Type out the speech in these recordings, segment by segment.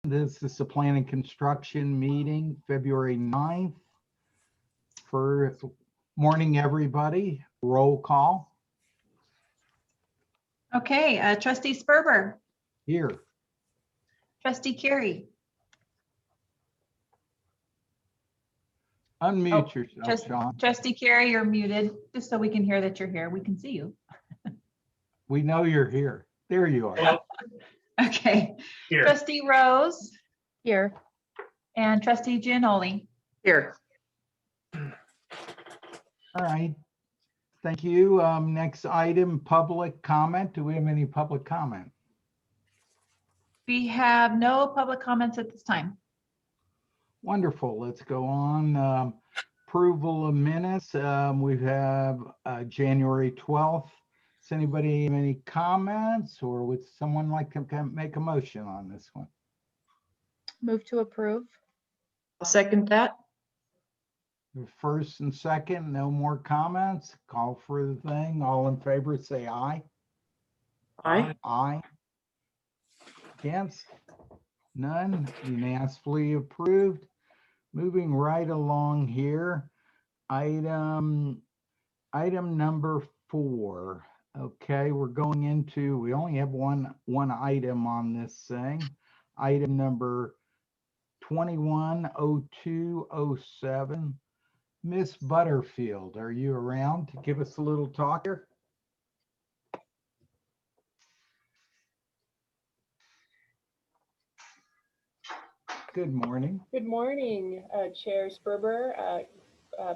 This is the Planning Construction meeting, February 9th. For morning, everybody. Roll call. Okay, Trustee Sperber, Here. Trustee Carey, Unmute yourself, Sean. Trustee Carey, you're muted, just so we can hear that you're here. We can see you. We know you're here. There you are. Okay. Here. Trustee Rose Here. and Trustee Giannoli. Here. All right. Thank you. Next item, public comment. Do we have any public comment? We have no public comments at this time. Wonderful. Let's go on. Approval of minutes. We have January 12th. Does anybody have any comments, or would someone like to make a motion on this one? Move to approve. I'll second that. First and second, no more comments. Call for the thing. All in favor, say aye. Aye. Aye. Against? None. Unanimously approved. Moving right along here. Item number 4. Okay, we're going into, we only have one item on this thing. Item number 210207. Miss Butterfield, are you around to give us a little talk here? Good morning. Good morning, Chair Sperber,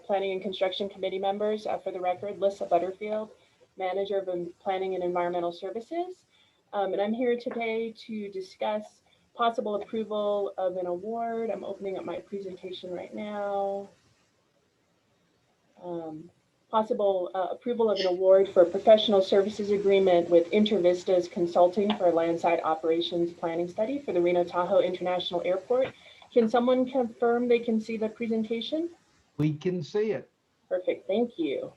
Planning and Construction Committee members. For the record, Lissa Butterfield, Manager of Planning and Environmental Services. And I'm here today to discuss possible approval of an award. I'm opening up my presentation right now. Possible approval of an award for a professional services agreement with InterVista's Consulting for a landside operations planning study for the Reno Tahoe International Airport. Can someone confirm they can see the presentation? We can see it. Perfect, thank you.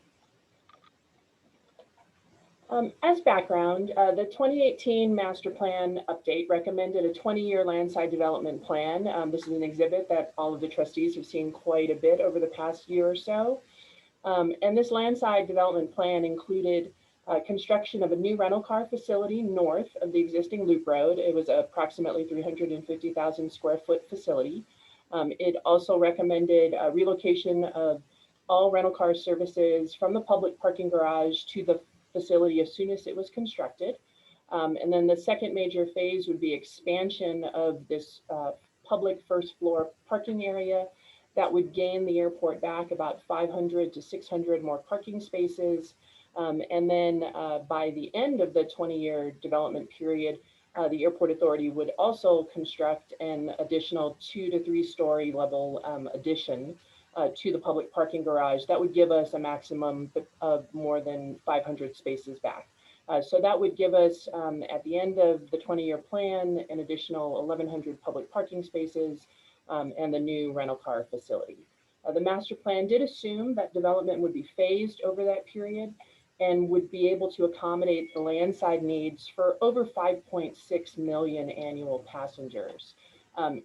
As background, the 2018 master plan update recommended a 20-year landside development plan. This is an exhibit that all of the trustees have seen quite a bit over the past year or so. And this landside development plan included construction of a new rental car facility north of the existing loop road. It was approximately 350,000 square foot facility. It also recommended a relocation of all rental car services from the public parking garage to the facility as soon as it was constructed. And then the second major phase would be expansion of this public first floor parking area that would gain the airport back about 500 to 600 more parking spaces. And then by the end of the 20-year development period, the Airport Authority would also construct an additional 2 to 3 story level addition to the public parking garage. That would give us a maximum of more than 500 spaces back. So that would give us, at the end of the 20-year plan, an additional 1,100 public parking spaces and the new rental car facility. The master plan did assume that development would be phased over that period and would be able to accommodate the landside needs for over 5.6 million annual passengers.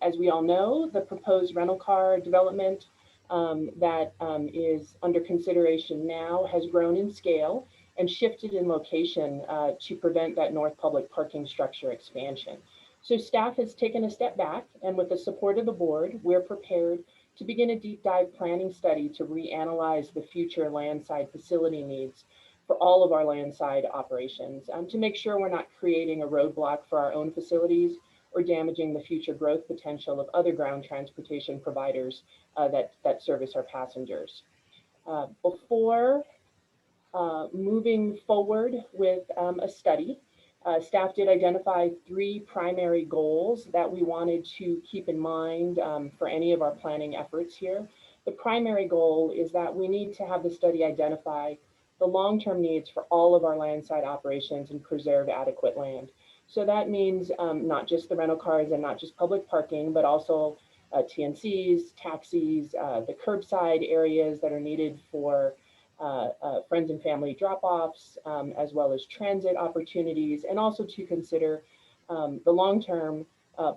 As we all know, the proposed rental car development that is under consideration now has grown in scale and shifted in location to prevent that north public parking structure expansion. So staff has taken a step back, and with the support of the board, we're prepared to begin a deep dive planning study to reanalyze the future landside facility needs for all of our landside operations to make sure we're not creating a roadblock for our own facilities or damaging the future growth potential of other ground transportation providers that service our passengers. Before moving forward with a study, staff did identify 3 primary goals that we wanted to keep in mind for any of our planning efforts here. The primary goal is that we need to have the study identify the long-term needs for all of our landside operations and preserve adequate land. So that means not just the rental cars and not just public parking, but also TNCs, taxis, the curbside areas that are needed for friends and family drop-offs, as well as transit opportunities, and also to consider the long-term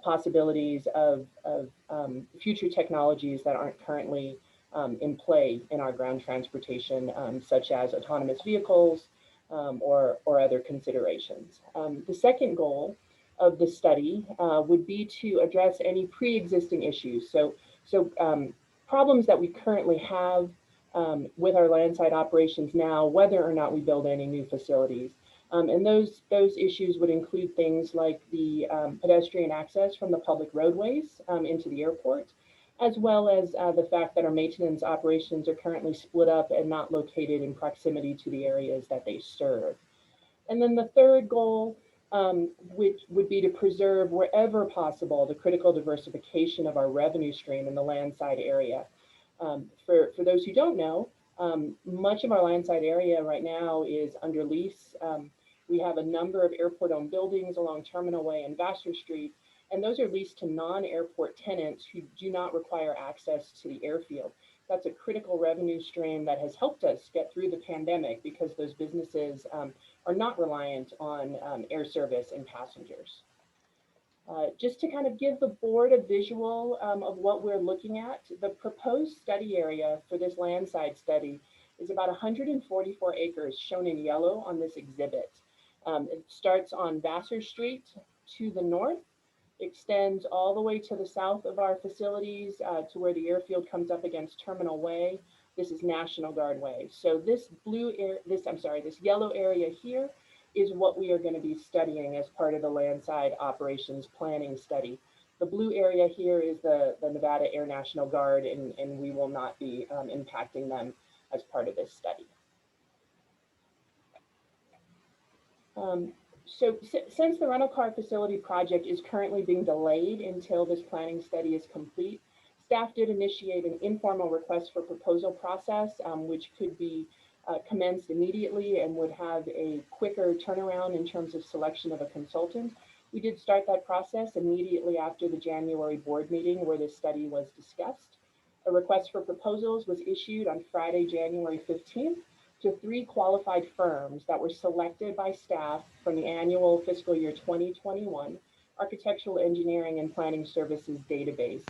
possibilities of future technologies that aren't currently in play in our ground transportation, such as autonomous vehicles or other considerations. The second goal of the study would be to address any pre-existing issues. So problems that we currently have with our landside operations now, whether or not we build any new facilities. And those issues would include things like the pedestrian access from the public roadways into the airport, as well as the fact that our maintenance operations are currently split up and not located in proximity to the areas that they serve. And then the third goal, which would be to preserve wherever possible the critical diversification of our revenue stream in the landside area. For those who don't know, much of our landside area right now is under lease. We have a number of airport-owned buildings along Terminal Way and Vassar Street, and those are leased to non-airport tenants who do not require access to the airfield. That's a critical revenue stream that has helped us get through the pandemic because those businesses are not reliant on air service and passengers. Just to kind of give the board a visual of what we're looking at, the proposed study area for this landside study is about 144 acres shown in yellow on this exhibit. It starts on Vassar Street to the north, extends all the way to the south of our facilities to where the airfield comes up against Terminal Way. This is National Guard Way. So this yellow area here is what we are going to be studying as part of the landside operations planning study. The blue area here is the Nevada Air National Guard, and we will not be impacting them as part of this study. Since the rental car facility project is currently being delayed until this planning study is complete, staff did initiate an informal request for proposal process, which could be commenced immediately and would have a quicker turnaround in terms of selection of a consultant. We did start that process immediately after the January board meeting where this study was discussed. A request for proposals was issued on Friday, January 15th to 3 qualified firms that were selected by staff from the annual fiscal year 2021 Architectural Engineering and Planning Services database.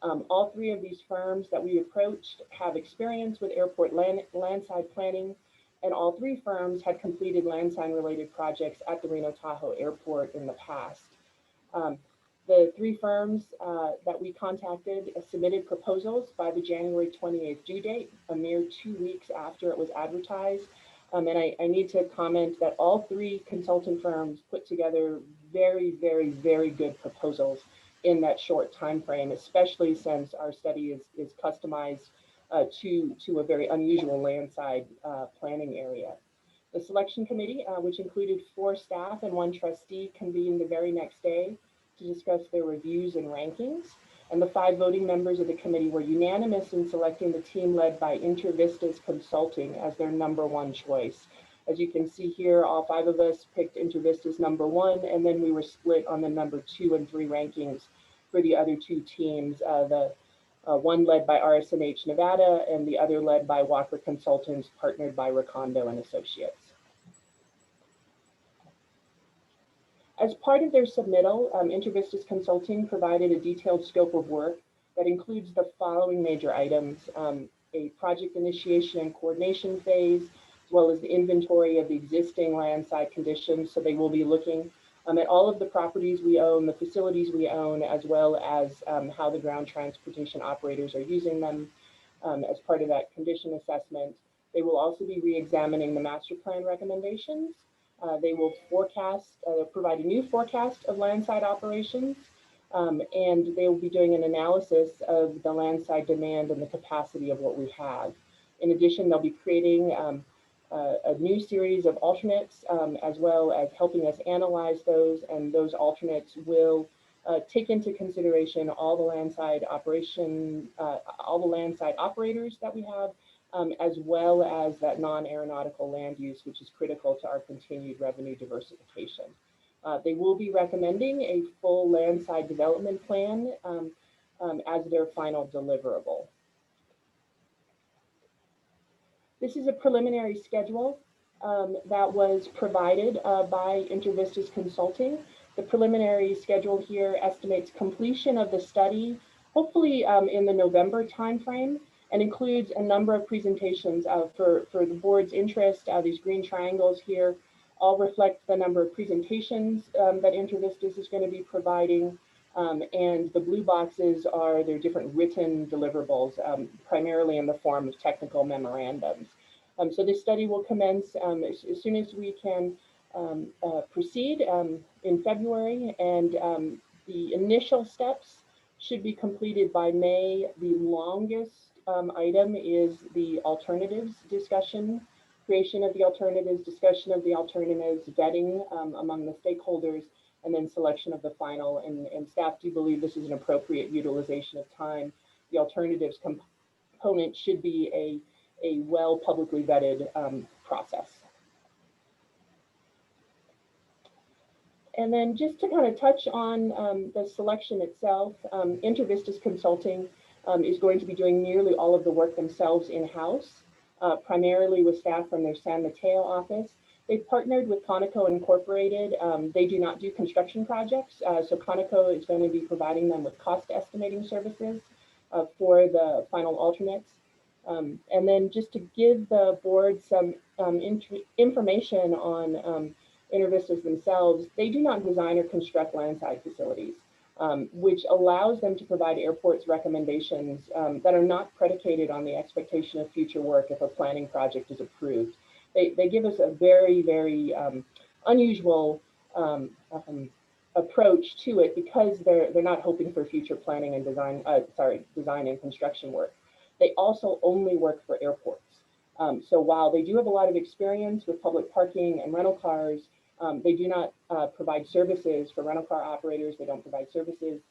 All 3 of these firms that we approached have experience with airport landside planning, and all 3 firms had completed landside related projects at the Reno Tahoe Airport in the past. The 3 firms that we contacted submitted proposals by the January 28th due date, a mere 2 weeks after it was advertised. And I need to comment that all 3 consultant firms put together very, very, very good proposals in that short time frame, especially since our study is customized to a very unusual landside planning area. The selection committee, which included 4 staff and 1 trustee, convened the very next day to discuss their reviews and rankings. And the 5 voting members of the committee were unanimous in selecting the team led by InterVistas Consulting as their #1 choice. As you can see here, all 5 of us picked InterVistas #1, and then we were split on the #2 and 3 rankings for the other 2 teams, the one led by RSNH Nevada and the other led by Walker Consultants, partnered by Recondo and Associates. As part of their submittal, InterVistas Consulting provided a detailed scope of work that includes the following major items: a project initiation and coordination phase, as well as the inventory of the existing landside conditions. So they will be looking at all of the properties we own, the facilities we own, as well as how the ground transportation operators are using them as part of that condition assessment. They will also be re-examining the master plan recommendations. They will provide a new forecast of landside operations, and they will be doing an analysis of the landside demand and the capacity of what we have. In addition, they'll be creating a new series of alternates, as well as helping us analyze those, and those alternates will take into consideration all the landside operators that we have, as well as that non-aeronautical land use, which is critical to our continued revenue diversification. They will be recommending a full landside development plan as their final deliverable. This is a preliminary schedule that was provided by InterVistas Consulting. The preliminary schedule here estimates completion of the study, hopefully in the November timeframe, and includes a number of presentations for the board's interest. These green triangles here all reflect the number of presentations that InterVistas is going to be providing. And the blue boxes are their different written deliverables, primarily in the form of technical memorandums. So this study will commence as soon as we can proceed in February, and the initial steps should be completed by May. The longest item is the alternatives discussion, creation of the alternatives, discussion of the alternatives, vetting among the stakeholders, and then selection of the final. And staff do believe this is an appropriate utilization of time. The alternatives component should be a well publicly vetted process. And then just to kind of touch on the selection itself, InterVistas Consulting is going to be doing nearly all of the work themselves in-house, primarily with staff from their San Mateo office. They've partnered with Conoco Incorporated. They do not do construction projects, so Conoco is going to be providing them with cost estimating services for the final alternates. And then just to give the board some information on InterVistas themselves, they do not design or construct landside facilities, which allows them to provide airports recommendations that are not predicated on the expectation of future work if a planning project is approved. They give us a very, very unusual approach to it because they're not hoping for future planning and design, design and construction work. They also only work for airports. So while they do have a lot of experience with public parking and rental cars, they do not provide services for rental car operators. They don't provide services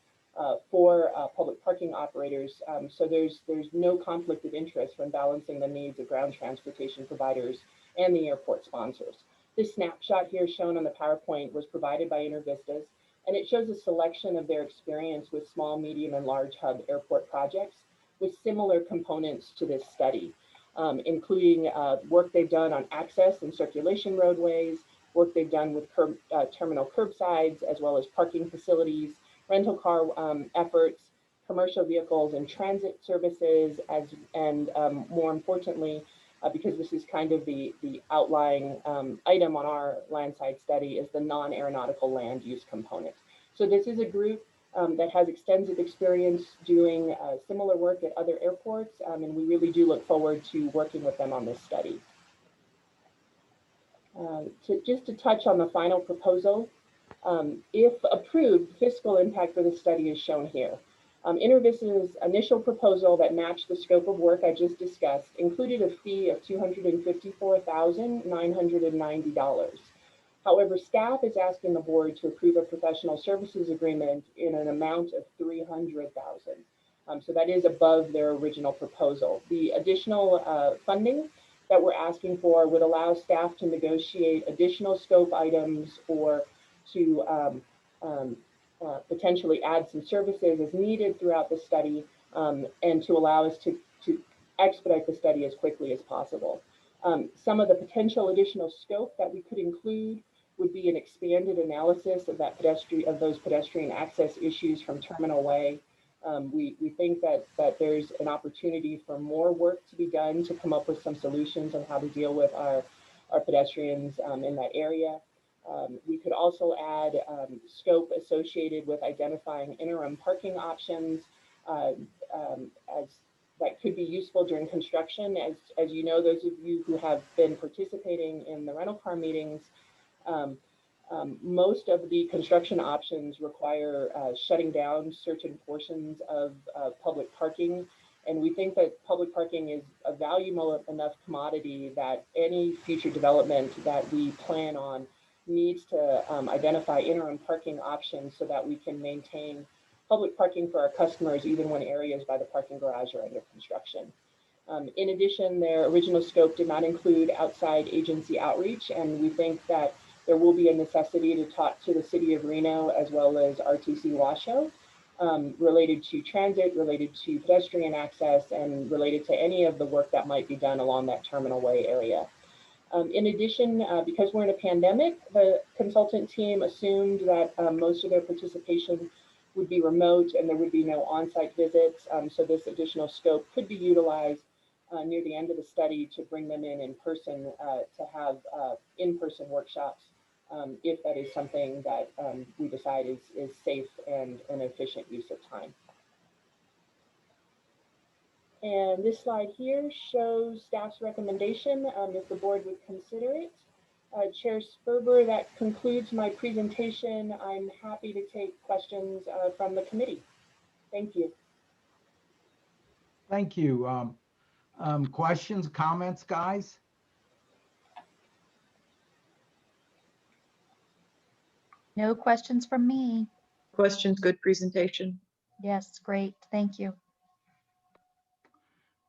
for public parking operators. So there's no conflict of interest when balancing the needs of ground transportation providers and the airport sponsors. This snapshot here shown on the PowerPoint was provided by InterVistas, and it shows a selection of their experience with small, medium, and large hub airport projects with similar components to this study, including work they've done on access and circulation roadways, work they've done with terminal curbsides, as well as parking facilities, rental car efforts, commercial vehicles and transit services, and more importantly, because this is kind of the outlying item on our landside study, is the non-aeronautical land use component. So this is a group that has extensive experience doing similar work at other airports, and we really do look forward to working with them on this study. Just to touch on the final proposal, if approved, fiscal impact for the study is shown here. InterVistas' initial proposal that matched the scope of work I just discussed included a fee of $254,990. However, staff is asking the board to approve a professional services agreement in an amount of $300,000. So that is above their original proposal. The additional funding that we're asking for would allow staff to negotiate additional scope items or to potentially add some services as needed throughout the study, and to allow us to expedite the study as quickly as possible. Some of the potential additional scope that we could include would be an expanded analysis of those pedestrian access issues from Terminal Way. We think that there's an opportunity for more work to be done to come up with some solutions on how to deal with our pedestrians in that area. We could also add scope associated with identifying interim parking options as that could be useful during construction. As you know, those of you who have been participating in the rental car meetings, most of the construction options require shutting down certain portions of public parking. And we think that public parking is a valuable enough commodity that any future development that we plan on needs to identify interim parking options so that we can maintain public parking for our customers even when areas by the parking garage are under construction. In addition, their original scope did not include outside agency outreach, and we think that there will be a necessity to talk to the City of Reno as well as RTC Washoe related to transit, related to pedestrian access, and related to any of the work that might be done along that Terminal Way area. In addition, because we're in a pandemic, the consultant team assumed that most of their participation would be remote and there would be no on-site visits. So this additional scope could be utilized near the end of the study to bring them in person to have in-person workshops if that is something that we decide is safe and an efficient use of time. And this slide here shows staff's recommendation if the board would consider it. Chair Sperber, that concludes my presentation. I'm happy to take questions from the committee. Thank you. Thank you. Questions, comments, guys? No questions from me. Questions, good presentation. Yes, great. Thank you.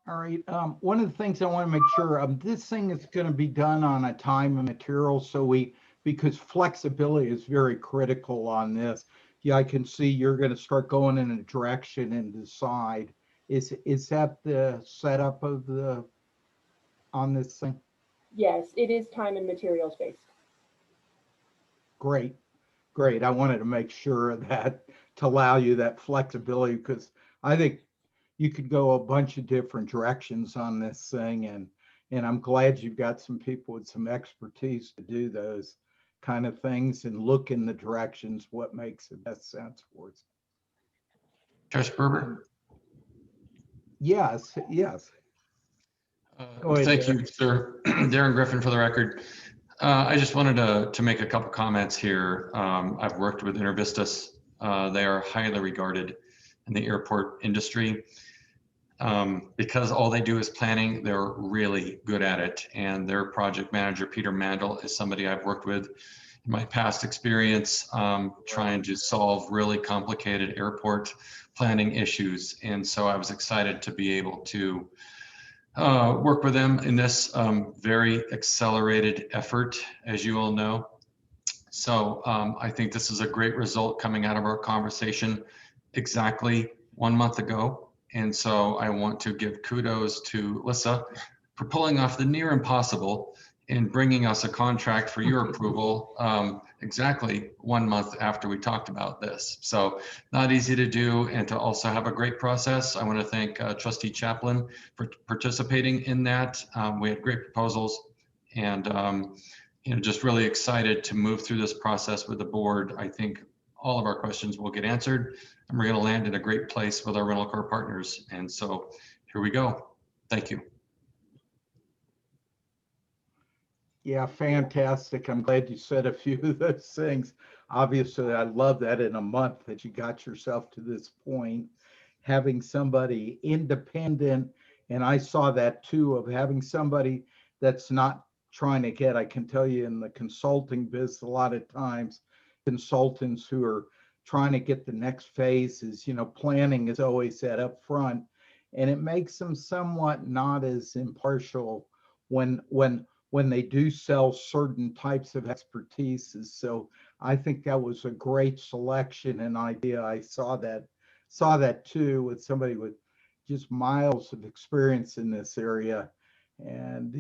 All right. One of the things I want to make sure this thing is going to be done on a time and material. So because flexibility is very critical on this. Yeah, I can see you're going to start going in a direction and decide. Is that the setup of on this thing? Yes, it is time and materials based. Great. Great. I wanted to make sure that to allow you that flexibility, because I think you could go a bunch of different directions on this thing, and I'm glad you've got some people with some expertise to do those kind of things and look in the directions what makes the best sense for us. Chair Sperber? Yes, yes. Go ahead, Thank Darren. you, sir. Darren Griffin for the record. I just wanted to make a couple comments here. I've worked with InterVistas. They are highly regarded in the airport industry. Because all they do is planning, they're really good at it. And their project manager, Peter Mandel, is somebody I've worked with in my past experience trying to solve really complicated airport planning issues. And so I was excited to be able to work with them in this very accelerated effort, as you all know. So I think this is a great result coming out of our conversation exactly 1 month ago. And so I want to give kudos to Lissa for pulling off the near impossible and bringing us a contract for your approval exactly 1 month after we talked about this. So not easy to do, and to also have a great process. I want to thank Trustee Chaplin for participating in that. We had great proposals, and just really excited to move through this process with the board. I think all of our questions will get answered, and we're going to land in a great place with our rental car partners. And so here we go. Thank you. Yeah, fantastic. I'm glad you said a few of those things. Obviously, I love that in a month that you got yourself to this point, having somebody independent. And I saw that too, of having somebody that's not trying to get, I can tell you in the consulting biz, a lot of times consultants who are trying to get the next phase is, planning is always set up front, and it makes them somewhat not as impartial when they do sell certain types of expertise. So I think that was a great selection and idea. I saw that too with somebody with just miles of experience in this area. And,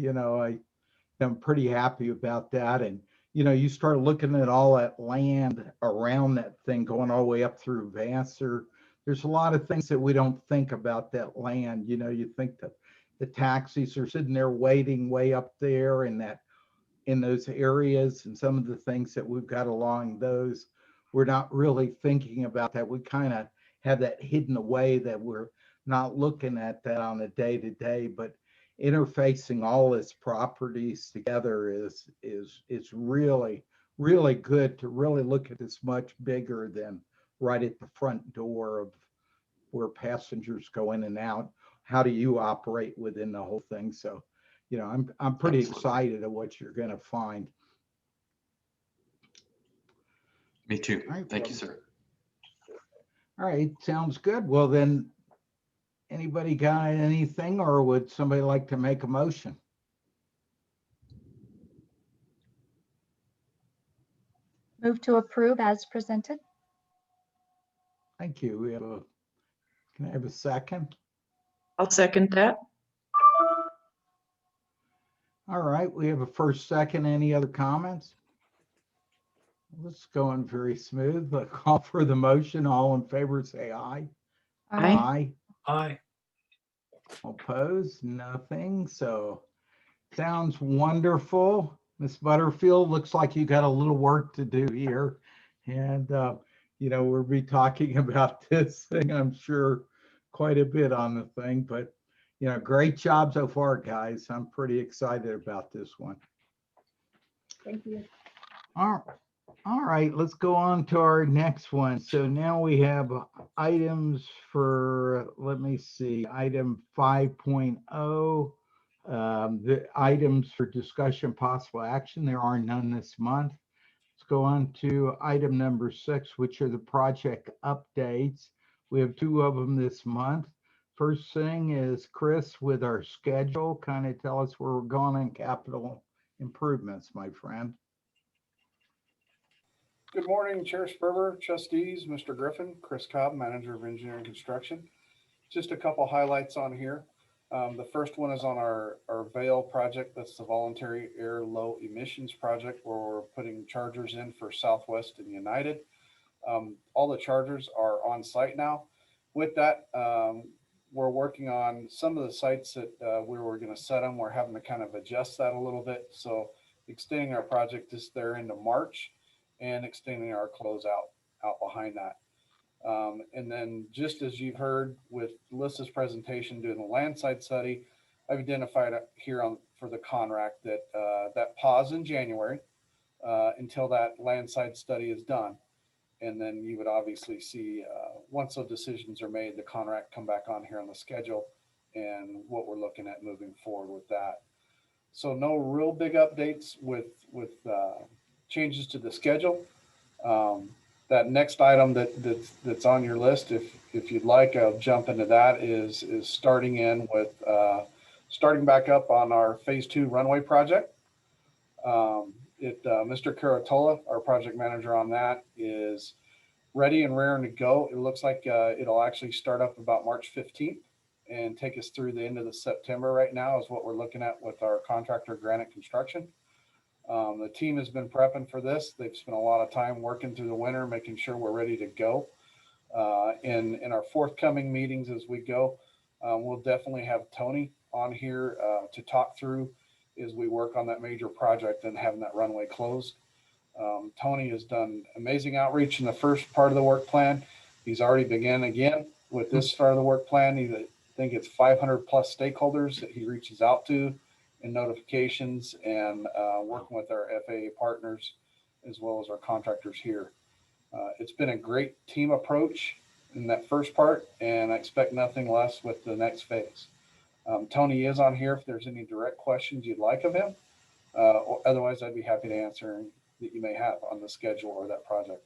I'm pretty happy about that. And, you start looking at all that land around that thing going all the way up through Vassar. There's a lot of things that we don't think about that land. You think that the taxis are sitting there waiting way up there in those areas, and some of the things that we've got along those, we're not really thinking about that. We kind of have that hidden away that we're not looking at that on a day-to-day, but interfacing all its properties together is really, really good to really look at this much bigger than right at the front door of where passengers go in and out. How do you operate within the whole thing? So, I'm pretty excited at what you're going to find. Me too. All right, Thank you, sir. All right, sounds good. Well, then, anybody got anything, or would somebody like to make a motion? Move to approve as presented. Thank you. Can I have a second? I'll second that. All right, we have a first, second. Any other comments? It's going very smooth. But call for the motion. All in favor, say aye. Aye. Aye. Opposed? Nothing. So sounds wonderful. Ms. Butterfield, looks like you got a little work to do here. And, we'll be talking about this thing, I'm sure, quite a bit on the thing. But, great job so far, guys. I'm pretty excited about this one. Thank you. All right, let's go on to our next one. So now we have items for, let me see, item 5.0. The items for discussion, possible action. There are none this month. Let's go on to item number 6, which are the project updates. We have 2 of them this month. First thing is Chris with our schedule. Kind of tell us where we're going on capital improvements, my friend. Good morning, Chair Sperber, trustees, Mr. Griffin, Chris Cobb, Manager of Engineering Construction. Just a couple highlights on here. The first one is on our Vail project. That's the voluntary air low emissions project where we're putting chargers in for Southwest and United. All the chargers are on site now. With that, we're working on some of the sites that we were going to set them. We're having to kind of adjust that a little bit. So extending our project is there into March and extending our closeout out behind that. And then just as you've heard with Melissa's presentation doing the Landside Study, I've identified here for the CONRAC that that pause in January until that Landside Study is done. And then you would obviously see once those decisions are made, the CONRAC come back on here on the schedule and what we're looking at moving forward with that. So no real big updates with changes to the schedule. That next item that's on your list, if you'd like, I'll jump into that, is starting in with starting back up on our phase 2 runway project. Mr. Caratola, our project manager on that, is ready and raring to go. It looks like it'll actually start up about March 15th and take us through the end of the September right now is what we're looking at with our contractor Granite Construction. The team has been prepping for this. They've spent a lot of time working through the winter, making sure we're ready to go. In our forthcoming meetings as we go, we'll definitely have Tony on here to talk through as we work on that major project and having that runway closed. Tony has done amazing outreach in the first part of the work plan. He's already began again with this part of the work plan. I think it's 500 plus stakeholders that he reaches out to in notifications and working with our FAA partners as well as our contractors here. It's been a great team approach in that first part, and I expect nothing less with the next phase. Tony is on here if there's any direct questions you'd like of him. Or otherwise, I'd be happy to answer that you may have on the schedule or that project.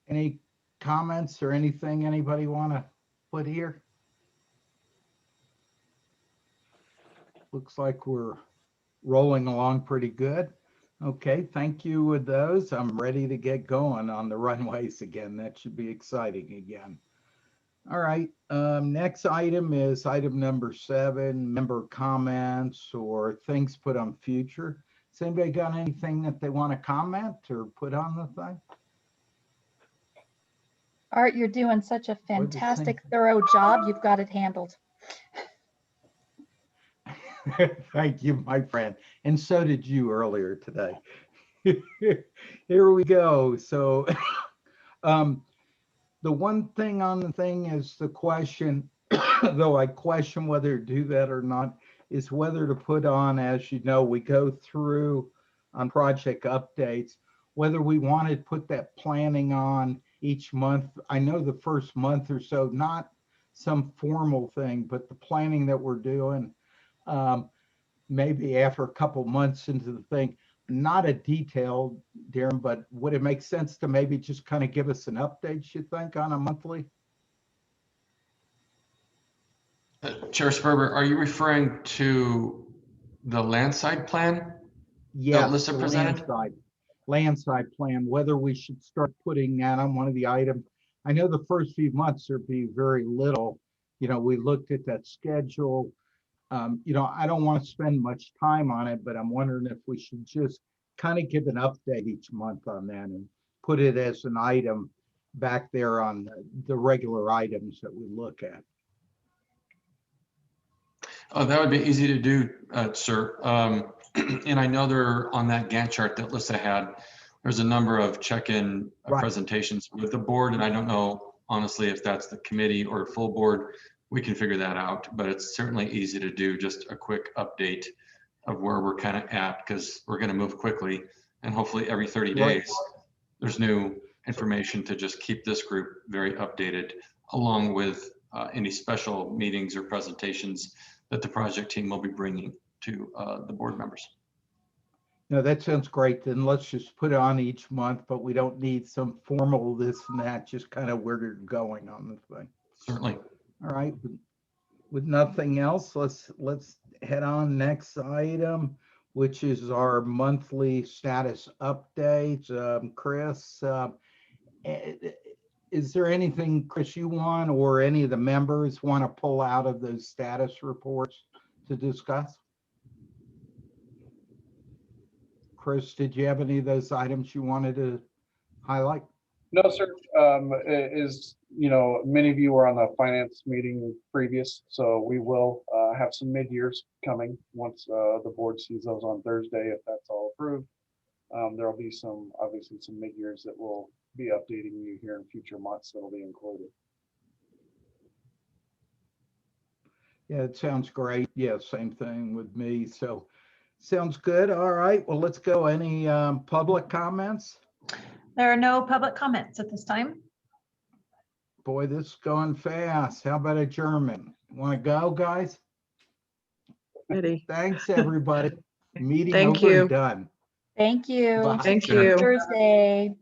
Any comments or anything anybody want to put here? Looks like we're rolling along pretty good. Okay, thank you with those. I'm ready to get going on the runways again. That should be exciting again. All right, next item is item number 7, member comments or things put on future. Has anybody got anything that they want to comment or put on the thing? Art, you're doing such a fantastic, thorough job. You've got it handled. Thank you, my friend. And so did you earlier today. Here we go. So the one thing on the thing is the question, though I question whether to do that or not, is whether to put on, as you know, we go through on project updates, whether we want to put that planning on each month. I know the first month or so, not some formal thing, but the planning that we're doing, maybe after a couple months into the thing, not a detailed, Darren, but would it make sense to maybe just kind of give us an update, you think, on a monthly? Chair Sperber, are you referring to the Landside plan? Yes, Alyssa the presented? Landside plan, whether we should start putting that on one of the items. I know the first few months there'd be very little, we looked at that schedule. I don't want to spend much time on it, but I'm wondering if we should just kind of give an update each month on that and put it as an item back there on the regular items that we look at. Oh, that would be easy to do, sir. And I know there on that Gantt chart that Lissa had, there's a number of check-in Right. presentations with the board, and I don't know honestly if that's the committee or full board. We can figure that out, but it's certainly easy to do just a quick update of where we're kind of at, because we're going to move quickly, and hopefully every 30 Right. days there's new information to just keep this group very updated, along with any special meetings or presentations that the project team will be bringing to the board members. No, that sounds great. Then let's just put it on each month, but we don't need some formal this and that, just kind of where you're going on the thing. Certainly. All right, with nothing else, let's head on next item, which is our monthly status update. Chris, is there anything, Chris, you want or any of the members want to pull out of those status reports to discuss? Chris, did you have any of those items you wanted to highlight? No, sir. Many of you were on the finance meeting previous, so we will have some mid-years coming once the board sees those on Thursday, if that's all approved. There'll be obviously some mid-years that will be updating you here in future months that'll be included. Yeah, it sounds great. Yeah, same thing with me. So sounds good. All right, well, let's go. Any public comments? There are no public comments at this time. Boy, this is going fast. How about a German? Want to go, guys? Ready. Thanks, everybody. Meeting Thank over you. and done. Thank you. Bye. Thank Sure. you. Thursday.